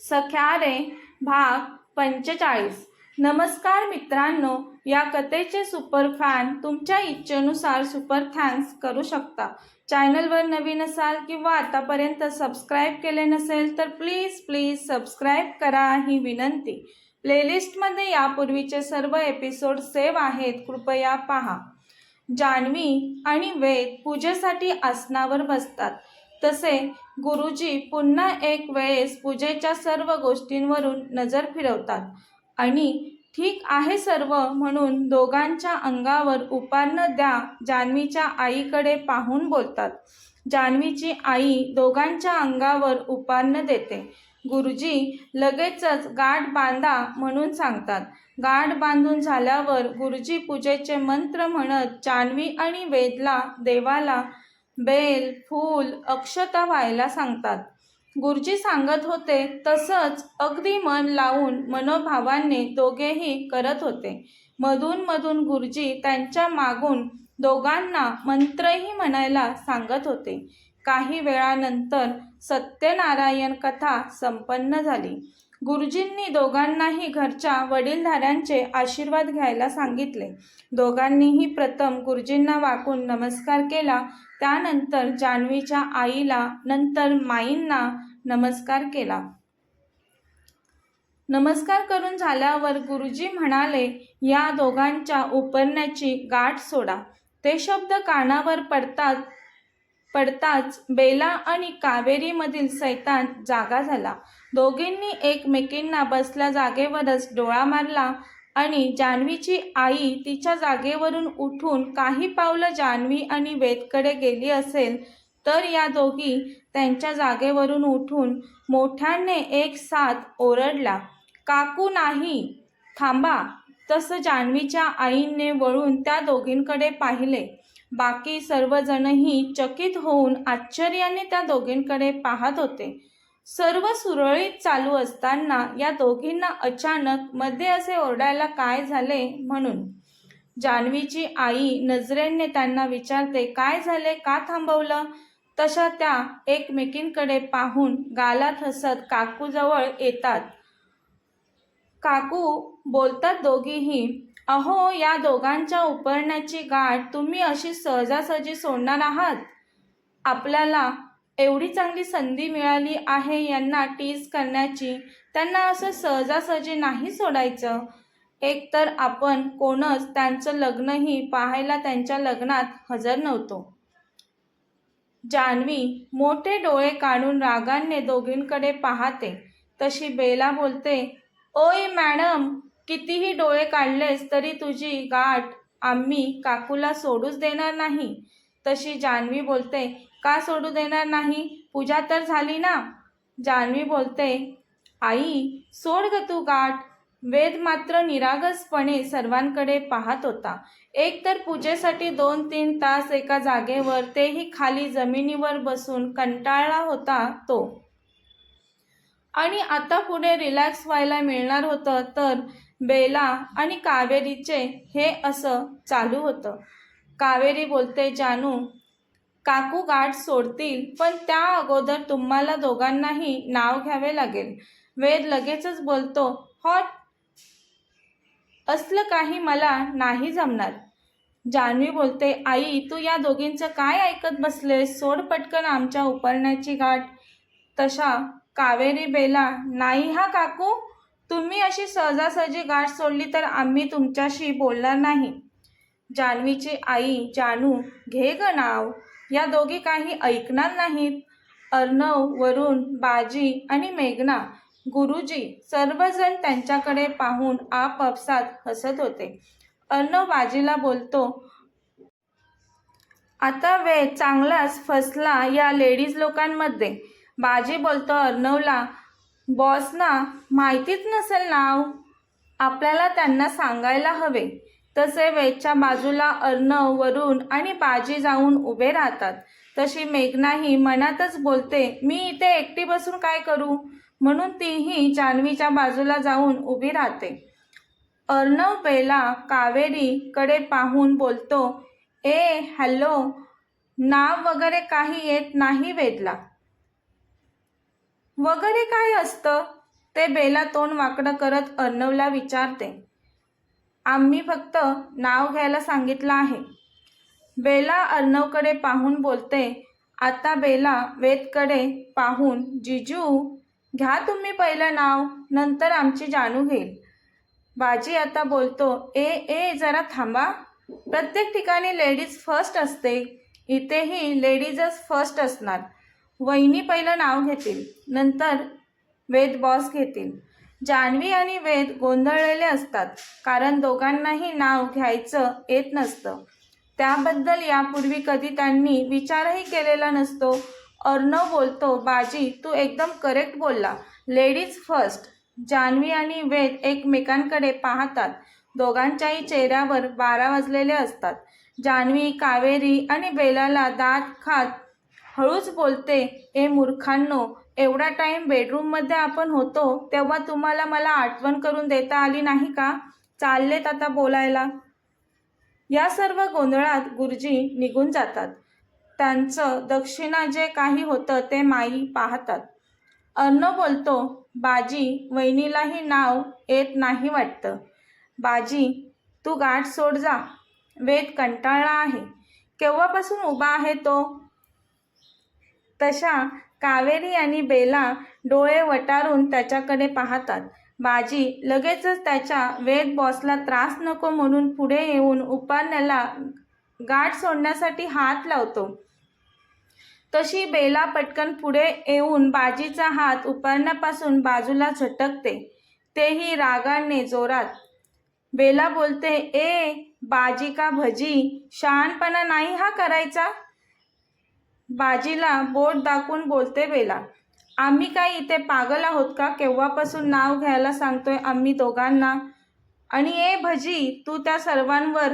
सख्या रे भाग 45। नमस्कार मित्रांनो, या कथेचे सुपर फॅन तुमच्या इच्छेनुसार सुपर थँक्स करू शकता। चॅनलवर नवीन असाल किंवा आतापर्यंत सबस्क्राईब केले नसेल तर प्लीज सबस्क्राईब करा ही विनंती। प्लेलिस्टमध्ये यापूर्वीचे सर्व एपिसोड सेव्ह आहेत, कृपया पहा। जान्हवी आणि वेद पूजेसाठी आसनावर बसतात तसे गुरुजी पुन्हा एक वेळेस पूजेच्या सर्व गोष्टींवरून नजर फिरवतात आणि ठीक आहे सर्व म्हणून दोघांच्या अंगावर उपारणं द्या जान्हवीच्या आईकडे पाहून बोलतात। जान्हवीची आई दोघांच्या अंगावर उपारणं देते। गुरुजी लगेचच गाठ बांधा म्हणून सांगतात। गाठ बांधून झाल्यावर गुरुजी पूजेचे मंत्र म्हणत जान्हवी आणि वेदला देवाला बेल फूल अक्षता व्हायला सांगतात। गुरुजी सांगत होते तसंच अगदी मन लावून मनोभावाने दोघेही करत होते। मधून मधून गुरुजी त्यांच्या मागून दोघांना मंत्रही म्हणायला सांगत होते। काही वेळानंतर सत्यनारायण कथा संपन्न झाली। गुरुजींनी दोघांनाही घरच्या वडीलधाऱ्यांचे आशीर्वाद घ्यायला सांगितले। दोघांनीही प्रथम गुरुजींना वाकून नमस्कार केला, त्यानंतर जान्हवीच्या आईला, नंतर माईंना नमस्कार केला। नमस्कार करून झाल्यावर गुरुजी म्हणाले, या दोघांच्या उपरण्याची गाठ सोडा। ते शब्द कानावर पडताच बेला आणि कावेरीमधील सैतान जागा झाला। दोघींनी एकमेकींना बसल्या जागेवरच डोळा मारला आणि जान्हवीची आई तिच्या जागेवरून उठून काही पावलं जान्हवी आणि वेदकडे गेली असेल तर या दोघी त्यांच्या जागेवरून उठून मोठ्याने एक साथ ओरडला, काकू नाही, थांबा। तसं जान्हवीच्या आईने वळून त्या दोघींकडे पाहिले। बाकी सर्वजणही चकित होऊन आश्चर्याने त्या दोघींकडे पाहत होते। सर्व सुरळीत चालू असताना या दोघींना अचानक मध्ये असे ओरडायला काय झाले म्हणून। जान्हवीची आई नजरेने त्यांना विचारते, काय झाले, का थांबवलं? तशा त्या एकमेकींकडे पाहून गालात हसत काकूजवळ येतात। काकू बोलतात दोघीही, अहो, या दोघांच्या उपरण्याची गाठ तुम्ही अशी सहजासहजी सोडणार आहात? आपल्याला एवढी चांगली संधी मिळाली आहे यांना टीज करण्याची, त्यांना असं सहजासहजी नाही सोडायचं। एकतर आपण कोणच त्यांचं लग्नही पाहायला त्यांच्या लग्नात हजर नव्हतो। जान्हवी मोठे डोळे काढून रागाने दोघींकडे पाहते तशी बेला बोलते, ओय मॅडम, कितीही डोळे काढलेस तरी तुझी गाठ आम्ही काकूला सोडूच देणार नाही। तशी जान्हवी बोलते, का सोडू देणार नाही? पूजा तर झाली ना? जान्हवी बोलते, आई सोड ग तू गाठ। वेद मात्र निरागसपणे सर्वांकडे पाहत होता। एक तर पूजेसाठी 2-3 तास एका जागेवर, तेही खाली जमिनीवर बसून कंटाळला होता तो। आणि आता पुढे रिलॅक्स व्हायला मिळणार होतं तर बेला आणि कावेरीचे हे असं चालू होतं। कावेरी बोलते, जानू काकू गाठ सोडतील, पण त्या अगोदर तुम्हाला दोघांनाही नाव घ्यावे लागेल। वेद लगेचच बोलतो, हॉट, असलं काही मला नाही जमणार। जान्हवी बोलते, आई तू या दोघींचं काय ऐकत बसलेस, सोड पटकन आमच्या उपरण्याची गाठ। तशा कावेरी बेला, नाही हा काकू, तुम्ही अशी सहजासहजी गाठ सोडली तर आम्ही तुमच्याशी बोलणार नाही। जान्हवीची आई, जानू घे ग नाव, या दोघी काही ऐकणार नाहीत। अर्णव, वरुण, बाजी आणि मेघना, गुरुजी सर्वजण त्यांच्याकडे पाहून आपापसात हसत होते। अर्णव बाजीला बोलतो, आता वेद चांगलाच फसला या लेडीज लोकांमध्ये। बाजी बोलतो अर्णवला, बॉसना माहितीच नसेल नाव, आपल्याला त्यांना सांगायला हवे। तसे वेदच्या बाजूला अर्णव, वरुण आणि बाजी जाऊन उभे राहतात। तशी मेघनाही मनातच बोलते, मी इथे एकटी बसून काय करू, म्हणून तीही जान्हवीच्या बाजूला जाऊन उभी राहते। अर्णव बेला कावेरी कडे पाहून बोलतो, ए हॅलो, नाव वगैरे काही येत नाही वेदला। वगैरे काय असतं? ते बेला तोंड वाकडं करत अर्णवला विचारते, आम्ही फक्त नाव घ्यायला सांगितलं आहे. बेला अर्णवकडे पाहून बोलते. आता बेला वेदकडे पाहून, जिजू घ्या तुम्ही पहिलं नाव, नंतर आमची जानू घेईल. बाजी आता बोलतो, ए जरा थांबा. प्रत्येक ठिकाणी लेडीज फर्स्ट असते, इथेही लेडीजच फर्स्ट असणार. वहिनी पहिलं नाव घेतील, नंतर वेद बॉस घेतील. जान्हवी आणि वेद गोंधळलेले असतात, कारण दोघांनाही नाव घ्यायचं येत नसतं. त्याबद्दल यापूर्वी कधी त्यांनी विचारही केलेला नसतो. अर्णव बोलतो, बाजी तू एकदम करेक्ट बोलला, लेडीज फर्स्ट. जान्हवी आणि वेद एकमेकांकडे पाहतात. दोघांच्याही चेहऱ्यावर 12 वाजलेले असतात. जान्हवी कावेरी आणि बेलाला दात खात हळूच बोलते, ए मूर्खांनो, एवढा टाईम बेडरूममध्ये आपण होतो तेव्हा तुम्हाला मला आठवण करून देता आली नाही का? चाललेत आता बोलायला. या सर्व गोंधळात गुरुजी निघून जातात. त्यांचं दक्षिणा जे काही होतं ते माई पाहतात. अर्णव बोलतो, बाजी वहिनीलाही नाव येत नाही वाटतं. बाजी तू गाठ सोड जा. वेद कंटाळला आहे, केव्हापासून उभा आहे तो. तशा कावेरी आणि बेला डोळे वटारून त्याच्याकडे पाहतात. बाजी लगेचच त्याच्या वेद बॉसला त्रास नको म्हणून पुढे येऊन उपाण्याला गाठ सोडण्यासाठी हात लावतो. तशी बेला पटकन पुढे येऊन बाजीचा हात उपारण्यापासून बाजूला झटकते, तेही रागाने जोरात. बेला बोलते, ए बाजी का भजी, शहाणपणा नाही हा करायचा. बाजीला बोट दाखवून बोलते बेला, आम्ही काय इथे पागल आहोत का? केव्हापासून नाव घ्यायला सांगतोय आम्ही दोघांना. आणि ए भजी, तू त्या सर्वांवर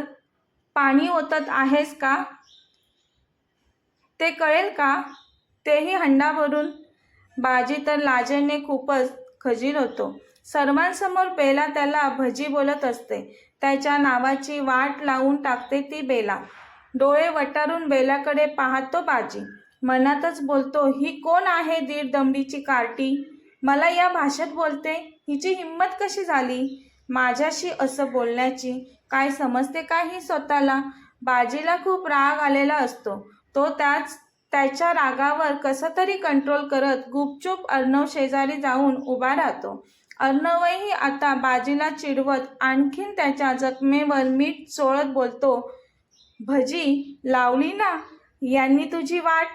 पाणी ओतत आहेस का? ते कळेल का? तेही हंडाभरून. बाजी तर लाजेने खूपच खजील होतो. सर्वांसमोर बेला त्याला भजी बोलत असते. त्याच्या नावाची वाट लावून टाकते ती बेला. डोळे वटारून बेलाकडे पाहतो बाजी. मनातच बोलतो, ही कोण आहे दीड दमडीची कार्टी? मला या भाषेत बोलते, हिची हिंमत कशी झाली माझ्याशी असं बोलण्याची? काय समजते का ही स्वतःला? बाजीला खूप राग आलेला असतो. तो त्याच्या रागावर कसा तरी कंट्रोल करत गुपचूप अर्णव शेजारी जाऊन उभा राहतो. अर्णवही आता बाजीला चिडवत आणखीन त्याच्या जखमेवर मीठ चोळत बोलतो, भजी लावली ना यांनी तुझी वाट.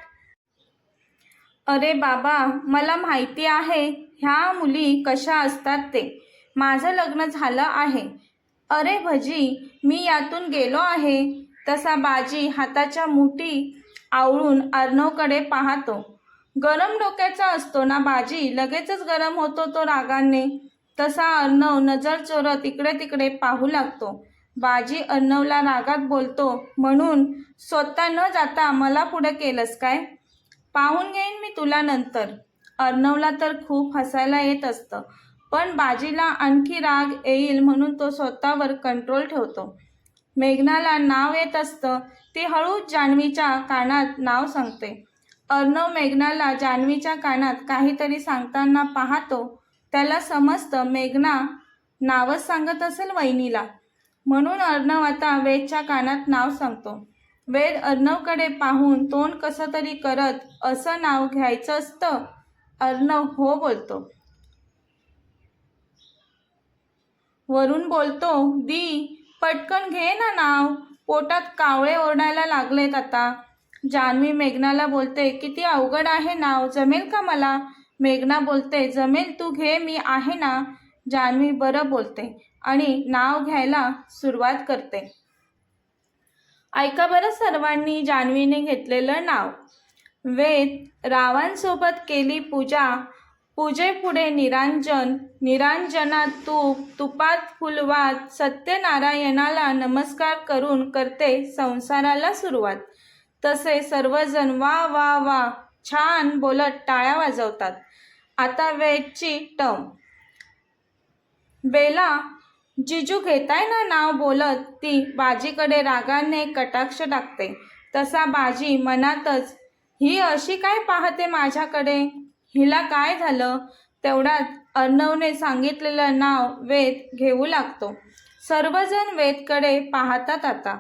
अरे बाबा, मला माहिती आहे ह्या मुली कशा असतात ते. माझं लग्न झालं आहे. अरे भजी, मी यातून गेलो आहे. तसा बाजी हाताच्या मुठी आवळून अर्णवकडे पाहतो. गरम डोक्याचा असतो ना बाजी, लगेचच गरम होतो तो रागाने. तसा अर्णव नजर चोरत इकडे तिकडे पाहू लागतो. बाजी अर्णवला रागात बोलतो, म्हणून स्वतः न जाता मला पुढे केलंस काय? पाहून घेईन मी तुला नंतर. अर्णवला तर खूप हसायला येत असतं, पण बाजीला आणखी राग येईल म्हणून तो स्वतःवर कंट्रोल ठेवतो. मेघनाला नाव येत असतं. ती हळूच जान्हवीच्या कानात नाव सांगते. अर्णव मेघनाला जान्हवीच्या कानात काहीतरी सांगताना पाहतो. त्याला समजतं मेघना नावच सांगत असेल वहिनीला, म्हणून अर्णव आता वेदच्या कानात नाव सांगतो. वेद अर्णवकडे पाहून तोंड कसं तरी करत, असं नाव घ्यायचं असतं? अर्णव हो बोलतो. वरून बोलतो, दी पटकन घे ना नाव, पोटात कावळे ओरडायला लागलेत आता. जान्हवी मेघनाला बोलते, किती अवघड आहे नाव, जमेल का मला? मेघना बोलते, जमेल, तू घे, मी आहे ना. जान्हवी बरं बोलते आणि नाव घ्यायला सुरुवात करते. ऐका बरं सर्वांनी जान्हवीने घेतलेलं नाव. वेद रावांसोबत केली पूजा. पूजेपुढे निरांजन, निरांजनात तूप, तुपात फुलवात, सत्यनारायणाला नमस्कार करून करते संसाराला सुरुवात. तसे सर्वजण वा वा वा छान बोलत टाळ्या वाजवतात. आता वेदची टर्म. बेला, जिजू घेताय ना नाव बोलत ती बाजीकडे रागाने कटाक्ष टाकते. तसा बाजी मनातच, ही अशी काय पाहते माझ्याकडे, हिला काय झालं? तेवढ्यात अर्णवने सांगितलेलं नाव वेद घेऊ लागतो. सर्वजण वेदकडे पाहतात. आता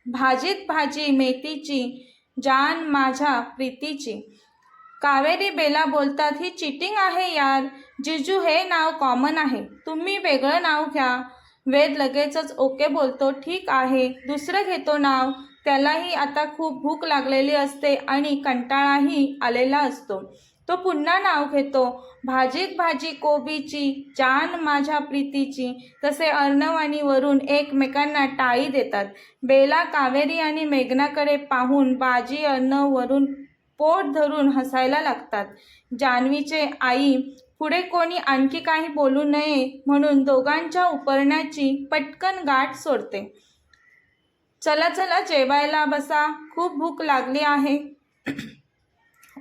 भाजीत भाजी मेथीची, जान माझ्या प्रीतीची. कावेरी बेला बोलतात, ही चीटिंग आहे यार. जिजू हे नाव कॉमन आहे, तुम्ही वेगळं नाव घ्या. वेद लगेचच ओके बोलतो, ठीक आहे, दुसरं घेतो नाव. त्यालाही आता खूप भूक लागलेली असते आणि कंटाळाही आलेला असतो. तो पुन्हा नाव घेतो, भाजीत भाजी कोबीची, जान माझ्या प्रीतीची. तसे अर्णव आणि वरुण एकमेकांना टाळी देतात. बेला कावेरी आणि मेघनाकडे पाहून बाजी, अर्णव, वरुण पोट धरून हसायला लागतात. जान्हवीचे आई पुढे कोणी आणखी काही बोलू नये म्हणून दोघांच्या उपरण्याची पटकन गाठ सोडते. चला चला जेवायला बसा, खूप भूक लागली आहे.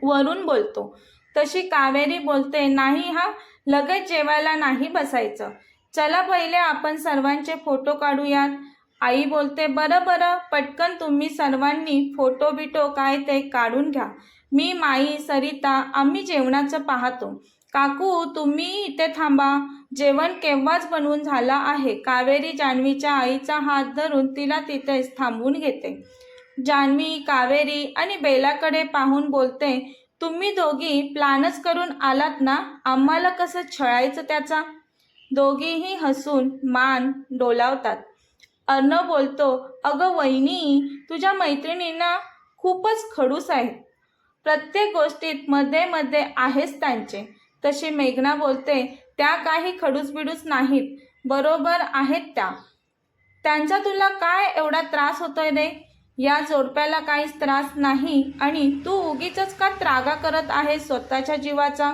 वरुण बोलतो. तशी कावेरी बोलते, नाही हा, लगेच जेवायला नाही बसायचं. चला पहिले आपण सर्वांचे फोटो काढूयात. आई बोलते, बरं बरं, पटकन तुम्ही सर्वांनी फोटो बिटो काय ते काढून घ्या. मी, माई, सरिता आम्ही जेवणाचं पाहतो. काकू तुम्ही इथे थांबा, जेवण केव्हाच बनवून झालं आहे. कावेरी जान्हवीच्या आईचा हात धरून तिला तिथेच थांबवून घेते. जान्हवी कावेरी आणि बेलाकडे पाहून बोलते, तुम्ही दोघी प्लॅनच करून आलात ना, आम्हाला कसं छळायचं त्याचा. दोघीही हसून मान डोलावतात. अर्णव बोलतो, अगं वहिनी, तुझ्या मैत्रिणींना खूपच खडूस आहेत, प्रत्येक गोष्टीत मध्ये मध्ये आहेच त्यांचे. तशी मेघना बोलते, त्या काही खडूस बिडूस नाहीत, बरोबर आहेत त्या. त्यांचा तुला काय एवढा त्रास होतोय रे. या जोडप्याला काहीच त्रास नाही आणि तू उगीचच का त्रागा करत आहेस स्वतःच्या जीवाचा.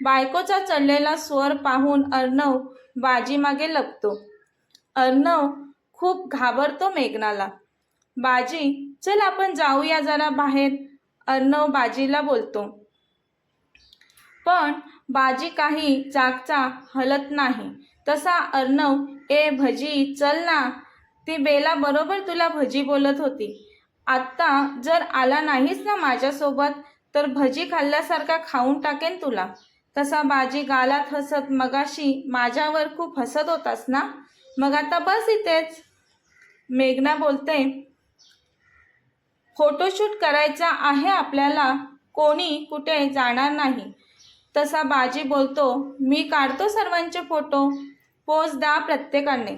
बायकोचा चढलेला स्वर पाहून अर्णव बाजीमागे लपतो. अर्णव खूप घाबरतो मेघनाला. बाजी, चल आपण जाऊया जरा बाहेर, अर्णव बाजीला बोलतो. पण बाजी काही जागचा हलत नाही. तसा अर्णव, ए भजी चल ना. ती बेला बरोबर तुला भजी बोलत होती. आत्ता जर आला नाहीस ना माझ्यासोबत तर भजी खाल्ल्यासारखा खाऊन टाकेन तुला. तसा बाजी गालात हसत, मगाशी माझ्यावर खूप हसत होतास ना, मग आता बस इथेच. मेघना बोलते, फोटोशूट करायचा आहे आपल्याला, कोणी कुठे जाणार नाही. तसा बाजी बोलतो, मी काढतो सर्वांचे फोटो, पोज द्या प्रत्येकाने.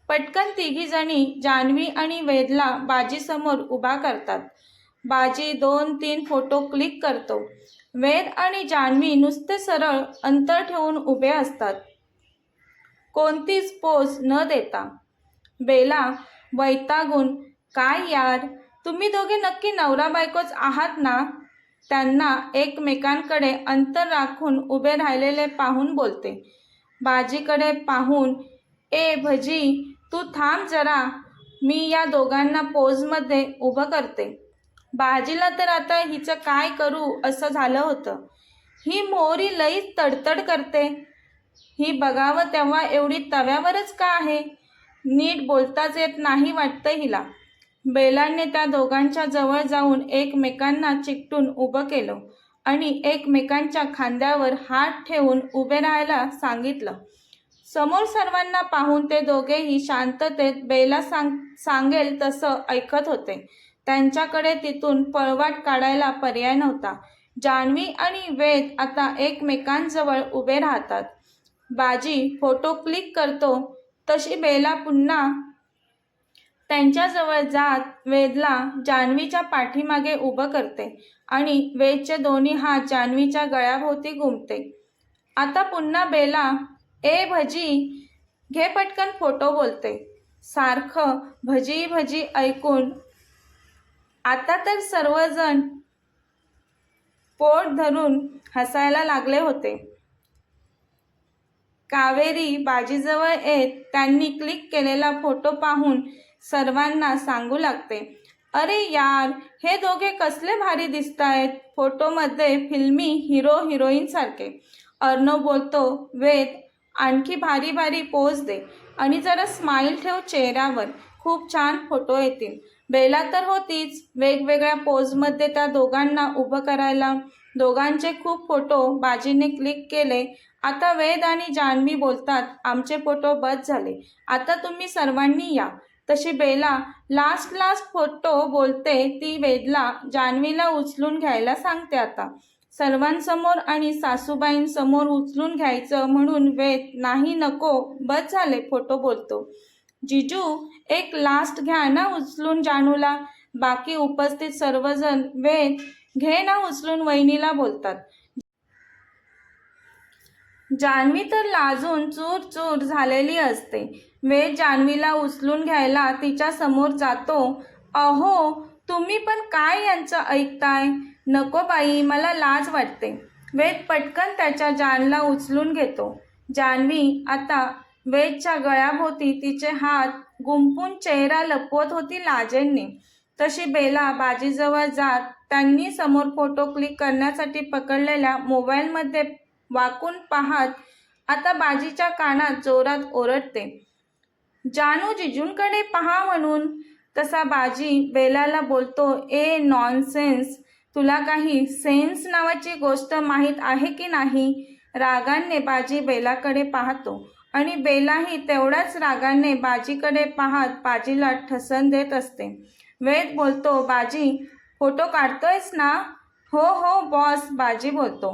पटकन तिघीजणी जान्हवी आणि वेदला बाजीसमोर उभा करतात. बाजी 2-3 फोटो क्लिक करतो. वेद आणि जान्हवी नुसते सरळ अंतर ठेवून उभे असतात, कोणतीच पोज न देता. बेला वैतागून, काय यार, तुम्ही दोघे नक्की नवरा बायकोच आहात ना. त्यांना एकमेकांकडे अंतर राखून उभे राहिलेले पाहून बोलते. बाजीकडे पाहून, ए भजी तू थांब जरा, मी या दोघांना पोजमध्ये उभं करते. बाजीला तर आता हिचं काय करू असं झालं होतं. ही मोरी लईच तडतड करते, ही बघावं तेव्हा एवढी तव्यावरच का आहे, नीट बोलताच येत नाही वाटतं हिला. बेलाने त्या दोघांच्या जवळ जाऊन एकमेकांना चिकटून उभं केलं आणि एकमेकांच्या खांद्यावर हात ठेवून उभे राहायला सांगितलं. समोर सर्वांना पाहून ते दोघेही शांततेत बेला सांगेल तसं ऐकत होते. त्यांच्याकडे तिथून पळवाट काढायला पर्याय नव्हता. जान्हवी आणि वेद आता एकमेकांजवळ उभे राहतात. बाजी फोटो क्लिक करतो तशी बेला पुन्हा त्यांच्याजवळ जात वेदला जान्हवीच्या पाठीमागे उभं करते आणि वेदचे दोन्ही हात जान्हवीच्या गळ्याभोवती घुमते. आता पुन्हा बेला, ए भजी घे पटकन फोटो बोलते. सारखं भजी भजी ऐकून आता तर सर्वजण पोट धरून हसायला लागले होते. कावेरी बाजीजवळ येत त्यांनी क्लिक केलेला फोटो पाहून सर्वांना सांगू लागते, अरे यार, हे दोघे कसले भारी दिसतायत फोटोमध्ये, फिल्मी हिरो हिरोईन सारखे. अर्णव बोलतो, वेद आणखी भारी भारी पोज दे आणि जरा स्माईल ठेव चेहऱ्यावर, खूप छान फोटो येतील. बेला तर होतीच वेगवेगळ्या पोजमध्ये त्या दोघांना उभं करायला. दोघांचे खूप फोटो बाजीने क्लिक केले. आता वेद आणि जान्हवी बोलतात, आमचे फोटो बस झाले, आता तुम्ही सर्वांनी या. तशी बेला लास्ट फोटो बोलते. ती वेदला जान्हवीला उचलून घ्यायला सांगते. आता सर्वांसमोर आणि सासूबाईंसमोर उचलून घ्यायचं म्हणून वेद नाही नको बस झाले फोटो बोलतो. जिजू एक लास्ट घ्या ना उचलून जानूला. बाकी उपस्थित सर्वजण वेद घे ना उचलून वहिनीला बोलतात. जान्हवी तर लाजून चूर झालेली असते. वेद जान्हवीला उचलून घ्यायला तिच्या समोर जातो. अहो तुम्ही पण काय यांचं ऐकताय? नको बाई मला लाज वाटते. वेद पटकन त्याच्या जानला उचलून घेतो. जान्हवी आता वेदच्या गळ्याभोवती तिचे हात गुंफून चेहरा लपवत होती लाजेने. तशी बेला बाजीजवळ जात त्यांनी समोर फोटो क्लिक करण्यासाठी पकडलेल्या मोबाईलमध्ये वाकून पाहत आता बाजीच्या कानात जोरात ओरडते, जानू जिजूंकडे पहा म्हणून. तसा बाजी बेलाला बोलतो, ए नॉनसेन्स, तुला काही सेन्स नावाची गोष्ट माहीत आहे की नाही? रागाने बाजी बेलाकडे पाहतो आणि बेलाही तेवढ्याच रागाने बाजीकडे पाहत बाजीला ठसन देत असते. वेद बोलतो, बाजी फोटो काढतोयस ना? हो बॉस, बाजी बोलतो.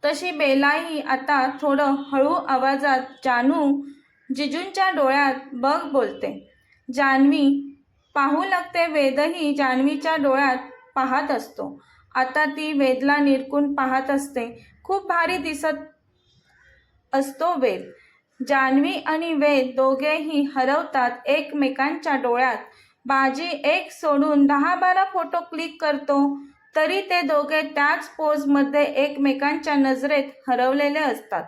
तशी बेलाही आता थोडं हळू आवाजात, जानू जिजूंच्या डोळ्यात बघ बोलते. जान्हवी पाहू लागते. वेदही जान्हवीच्या डोळ्यात पाहत असतो. आता ती वेदला निरखून पाहत असते. खूप भारी दिसत असतो वेद. जान्हवी आणि वेद दोघेही हरवतात एकमेकांच्या डोळ्यात. बाजी एक सोडून 10-12 फोटो क्लिक करतो तरी ते दोघे त्याच पोजमध्ये एकमेकांच्या नजरेत हरवलेले असतात.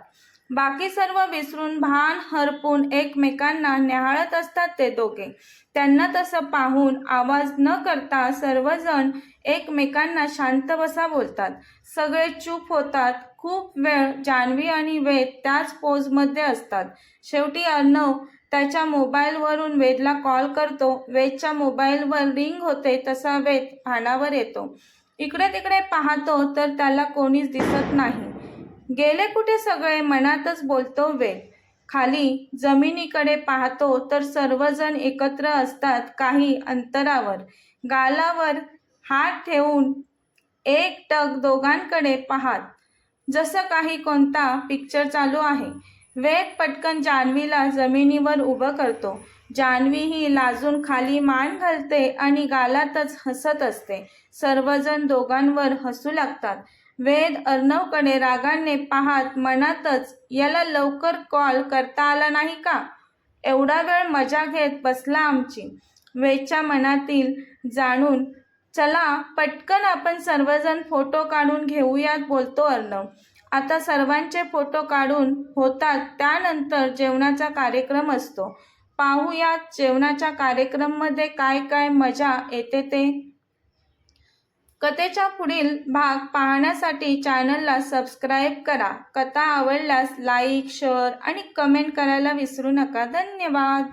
बाकी सर्व विसरून भान हरपून एकमेकांना न्याहाळत असतात ते दोघे. त्यांना तसं पाहून आवाज न करता सर्वजण एकमेकांना शांत बसा बोलतात. सगळे चूप होतात. खूप वेळ जान्हवी आणि वेद त्याच पोजमध्ये असतात. शेवटी अर्णव त्याच्या मोबाईलवरून वेदला कॉल करतो. वेदच्या मोबाईलवर रिंग होते तसा वेद भानावर येतो. इकडे तिकडे पाहतो तर त्याला कोणीच दिसत नाही. गेले कुठे सगळे मनातच बोलतो वेद. खाली जमिनीकडे पाहतो तर सर्वजण एकत्र असतात काही अंतरावर. गालावर हात ठेवून एकटक दोघांकडे पाहत, जसं काही कोणता पिक्चर चालू आहे. वेद पटकन जान्हवीला जमिनीवर उभं करतो. जान्हवी ही लाजून खाली मान घालते आणि गालातच हसत असते. सर्वजण दोघांवर हसू लागतात. वेद अर्णवकडे रागाने पाहत मनातच, याला लवकर कॉल करता आला नाही का? एवढा वेळ मजा घेत बसला आमची. वेदच्या मनातील जाणून, चला पटकन आपण सर्वजण फोटो काढून घेऊयात बोलतो अर्णव. आता सर्वांचे फोटो काढून होतात. त्यानंतर जेवणाचा कार्यक्रम असतो. पाहूयात जेवणाच्या कार्यक्रममध्ये काय काय मजा येते ते. कथेचा पुढील भाग पाहण्यासाठी चॅनलला सबस्क्राईब करा. कथा आवडल्यास लाईक, शेअर आणि कमेंट करायला विसरू नका. धन्यवाद.